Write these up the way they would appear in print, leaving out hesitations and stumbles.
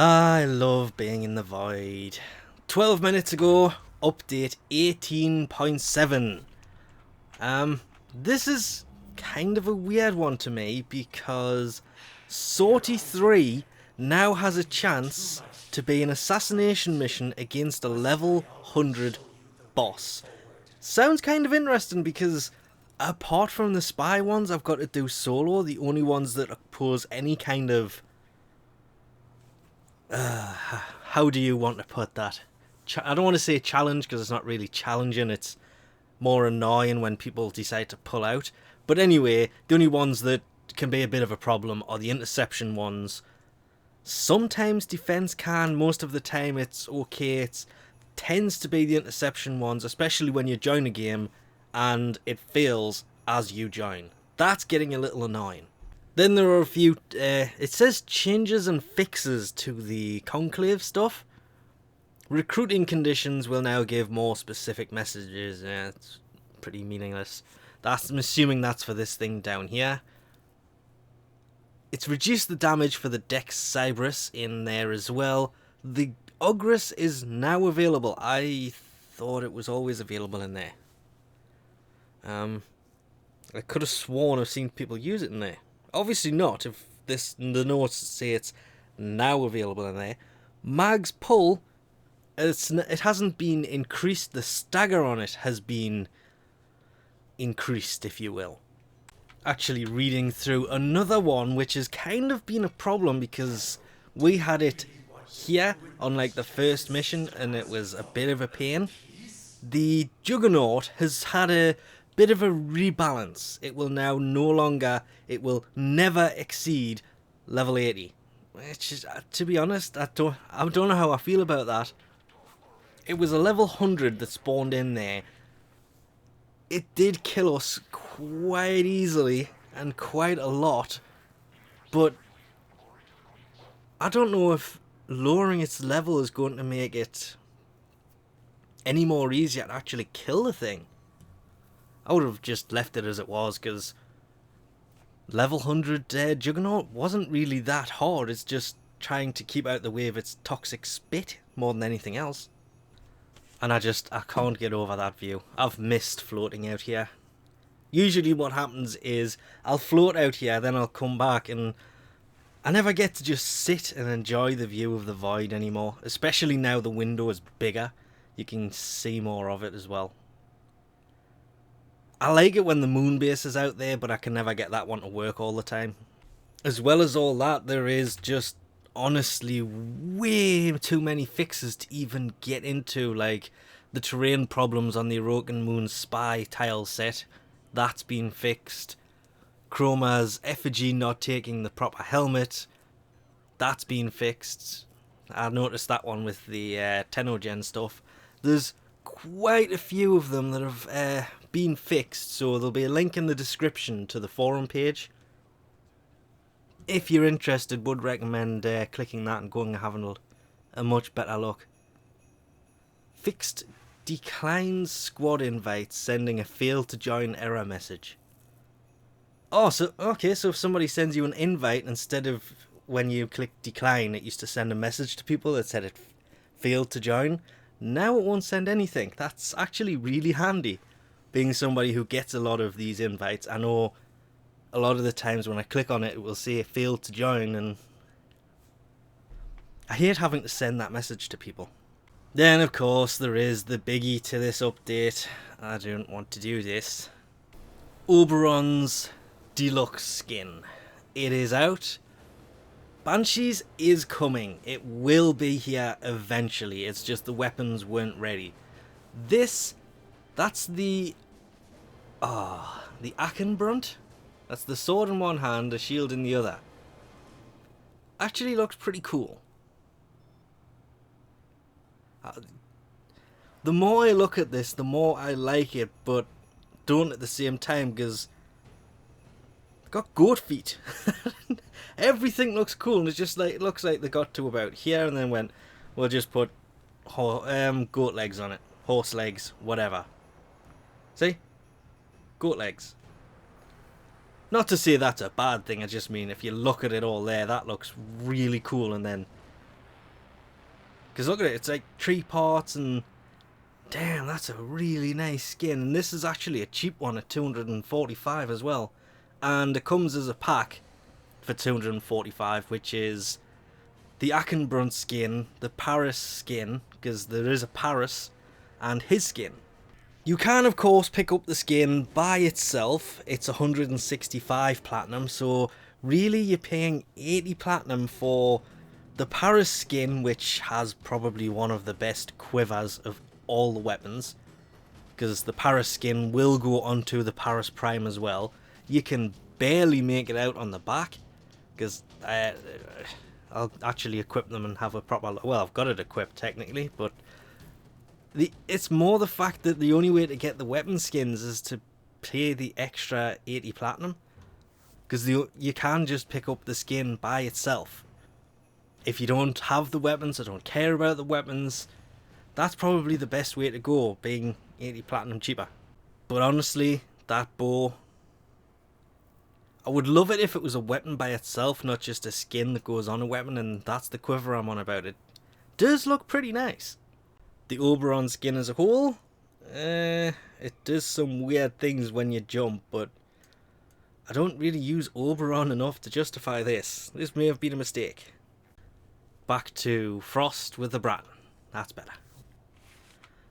I love being in the void. 12 minutes ago, update 18.7. This is kind of a weird one to me because Sortie 3 now has a chance to be an assassination mission against a level 100 boss. Sounds kind of interesting because apart from the spy ones I've got to do solo, the only ones that pose any kind of how do you want to put that? I don't want to say challenge because it's not really challenging, it's more annoying when people decide to pull out. But anyway, the only ones that can be a bit of a problem are the interception ones. Sometimes defense can, most of the time it's okay. It tends to be the interception ones, especially when you join a game and it fails as you join. That's getting a little annoying. Then there are a few, it says changes and fixes to the Conclave stuff. Recruiting conditions will now give more specific messages. It's pretty meaningless. I'm assuming that's for this thing down here. It's reduced the damage for the Dex Sybaris in there as well. The Ogris is now available. I thought it was always available in there. I could have sworn I've seen people use it in there. Obviously not, if the notes say it's now available in there. Mag's pull, it hasn't been increased, the stagger on it has been increased, if you will. Actually reading through another one which has kind of been a problem because we had it here on like the first mission and it was a bit of a pain. The Juggernaut has had a bit of a rebalance. It will now no longer, it will never exceed level 80. Which is, to be honest, I don't know how I feel about that. It was a level 100 that spawned in there. It did kill us quite easily and quite a lot, but I don't know if lowering its level is going to make it any more easier to actually kill the thing. I would have just left it as it was because level 100 Juggernaut wasn't really that hard. It's just trying to keep out the way of its toxic spit more than anything else. And I can't get over that view. I've missed floating out here. Usually what happens is I'll float out here, then I'll come back and I never get to just sit and enjoy the view of the void anymore. Especially now the window is bigger. You can see more of it as well. I like it when the moon base is out there, but I can never get that one to work all the time. As well as all that, there is just honestly way too many fixes to even get into, like the terrain problems on the Orokin Moon Spy tile set. That's been fixed. Chroma's effigy not taking the proper helmet. That's been fixed. I noticed that one with the Tenogen stuff. There's quite a few of them that have been fixed, so there'll be a link in the description to the forum page. If you're interested, would recommend clicking that and going and having a much better look. Fixed declines squad invites, sending a failed to join error message. Oh, so okay, so if somebody sends you an invite, instead of when you click decline, it used to send a message to people that said it failed to join. Now it won't send anything. That's actually really handy. Being somebody who gets a lot of these invites, I know a lot of the times when I click on it, it will say failed to join, and I hate having to send that message to people. Then, of course, there is the biggie to this update. I don't want to do this. Oberon's Deluxe Skin. It is out. Banshees is coming. It will be here eventually. It's just the weapons weren't ready. That's the ACK BRUNT. That's the sword in one hand, the shield in the other. Actually looks pretty cool. The more I look at this, the more I like it, but don't at the same time, because I've got goat feet. Everything looks cool, and it's just like, it looks like they got to about here and then went, we'll just put goat legs on it, horse legs, whatever. See? Goat legs. Not to say that's a bad thing, I just mean if you look at it all there, that looks really cool, and then Because look at it, it's like 3 parts and... Damn, that's a really nice skin. And this is actually a cheap one at 245 as well. And it comes as a pack for 245, which is the ACK BRUNT skin, the Paris skin, because there is a Paris, and his skin. You can, of course, pick up the skin by itself. It's 165 platinum, so really you're paying 80 platinum for the Paris skin, which has probably one of the best quivers of all the weapons, because the Paris skin will go onto the Paris Prime as well. You can barely make it out on the back, because I'll actually equip them and have a proper... Well, I've got it equipped technically, but it's more the fact that the only way to get the weapon skins is to pay the extra 80 platinum, because you can just pick up the skin by itself. If you don't have the weapons or don't care about the weapons, that's probably the best way to go, being 80 platinum cheaper. But honestly, that bow, I would love it if it was a weapon by itself, not just a skin that goes on a weapon, and that's the quiver I'm on about. It does look pretty nice. The Oberon skin as a whole, it does some weird things when you jump, but I don't really use Oberon enough to justify this. This may have been a mistake. Back to Frost with the Bratton. That's better.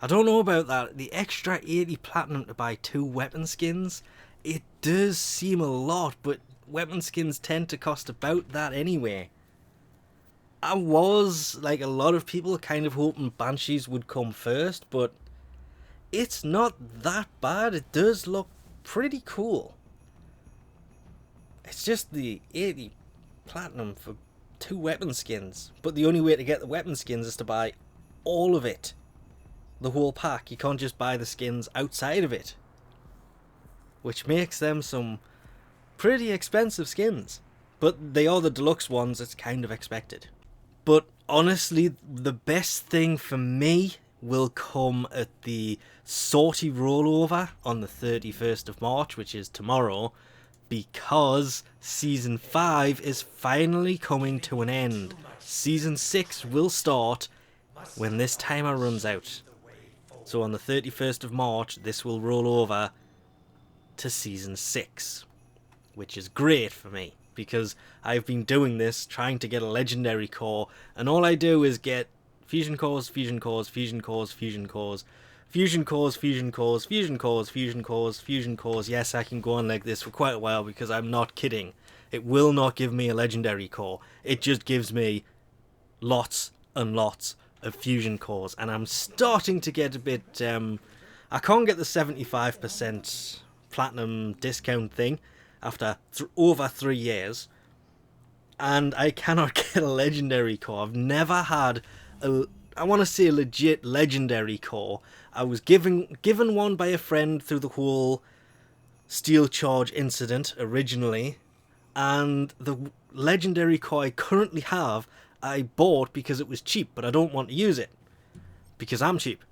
I don't know about that. The extra 80 platinum to buy 2 weapon skins, it does seem a lot, but weapon skins tend to cost about that anyway. I was, like a lot of people, kind of hoping Banshees would come first, but it's not that bad. It does look pretty cool. It's just the 80 platinum for 2 weapon skins, but the only way to get the weapon skins is to buy all of it. The whole pack. You can't just buy the skins outside of it, which makes them some pretty expensive skins, but they are the deluxe ones. It's kind of expected. But honestly, the best thing for me will come at the sortie rollover on the 31st of March, which is tomorrow, because Season 5 is finally coming to an end. Season 6 will start when this timer runs out. So on the 31st of March, this will roll over to Season 6, which is great for me, because I've been doing this, trying to get a legendary core, and all I do is get fusion cores, fusion cores, fusion cores, fusion cores, fusion cores, fusion cores, fusion cores, fusion cores, fusion cores. Yes, I can go on like this for quite a while, because I'm not kidding. It will not give me a legendary core. It just gives me lots and lots of fusion cores, and I'm starting to get a bit I can't get the 75% platinum discount thing after over 3 years, and I cannot get a legendary core. I've never had a, I want to say, a legit legendary core. I was given one by a friend through the whole steel charge incident originally, and the legendary core I currently have I bought because it was cheap, but I don't want to use it because I'm cheap.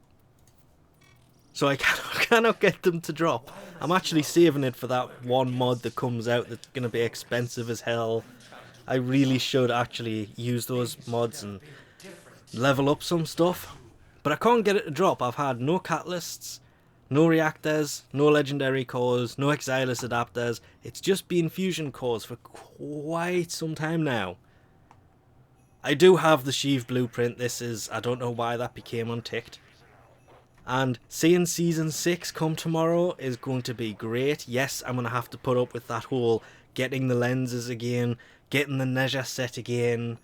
So I cannot get them to drop. I'm actually saving it for that one mod that comes out that's going to be expensive as hell. I really should actually use those mods and level up some stuff. But I can't get it to drop. I've had no catalysts, no reactors, no legendary cores, no Exilus adapters. It's just been fusion cores for quite some time now. I do have the Sheave blueprint. This is, I don't know why that became unticked. And seeing Season 6 come tomorrow is going to be great. Yes, I'm going to have to put up with that whole getting the lenses again, getting the Neja set again.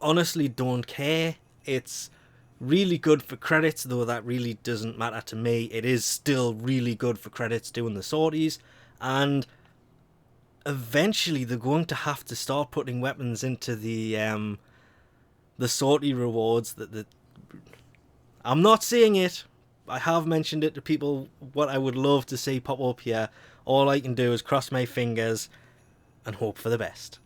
Honestly don't care. It's really good for credits, though that really doesn't matter to me. It is still really good for credits doing the sorties, and eventually they're going to have to start putting weapons into the sortie rewards. I'm not saying it. I have mentioned it to people what I would love to see pop up here. All I can do is cross my fingers and hope for the best.